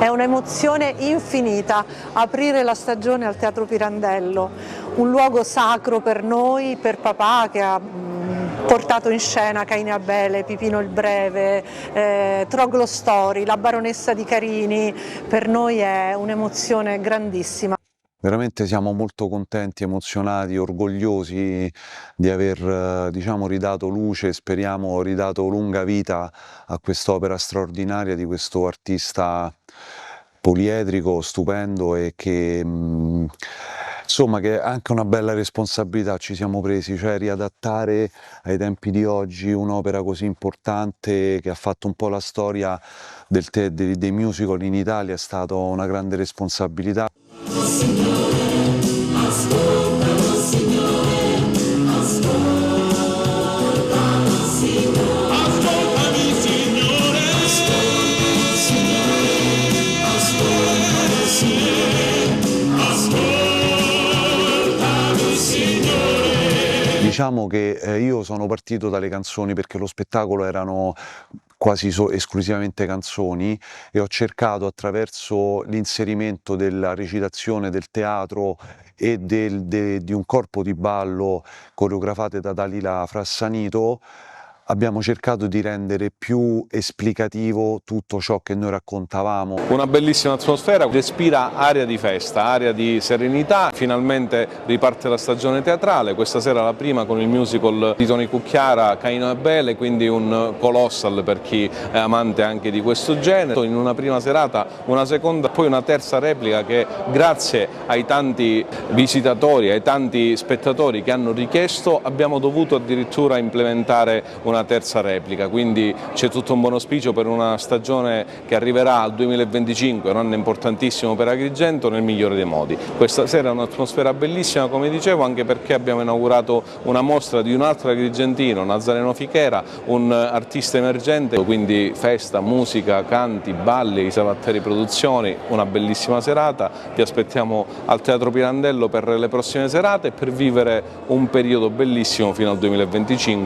È un'emozione infinita aprire la stagione al Teatro Pirandello, un luogo sacro per noi, per papà che ha portato in scena Caino e Abele, Pipino il Breve, Troglo Story, La Baronessa di Carini. Per noi è un'emozione grandissima. Veramente siamo molto contenti, emozionati, orgogliosi di aver ridato luce, speriamo ridato lunga vita a quest'opera straordinaria di questo artista poliedrico, stupendo e che insomma che è anche una bella responsabilità ci siamo presi, cioè riadattare ai tempi di oggi un'opera così importante che ha fatto un po' la storia dei musical in Italia è stata una grande responsabilità. Diciamo che io sono partito dalle canzoni perché lo spettacolo erano quasi esclusivamente canzoni e ho cercato attraverso l'inserimento della recitazione del teatro e di un corpo di ballo coreografate da Dalila Frassanito, abbiamo cercato di rendere più esplicativo tutto ciò che noi raccontavamo. Una bellissima atmosfera, respira aria di festa, aria di serenità, finalmente riparte la stagione teatrale, questa sera la prima con il musical di Tony Cucchiara, Caino e Abele, quindi un colossal per chi è amante anche di questo genere. In una prima serata, una seconda, poi una terza replica che grazie ai tanti visitatori, ai tanti spettatori che hanno richiesto, abbiamo dovuto addirittura implementare una terza replica, quindi c'è tutto un buon auspicio per una stagione che arriverà al 2025, un anno importantissimo per Agrigento nel migliore dei modi. Questa sera è un'atmosfera bellissima, come dicevo, anche perché abbiamo inaugurato una mostra di un altro agrigentino, Nazareno Fichera, un artista emergente, quindi festa, musica, canti, balli, Savatteri Produzioni, una bellissima serata. Ti aspettiamo al Teatro Pirandello per le prossime serate e per vivere un periodo bellissimo fino al 2025.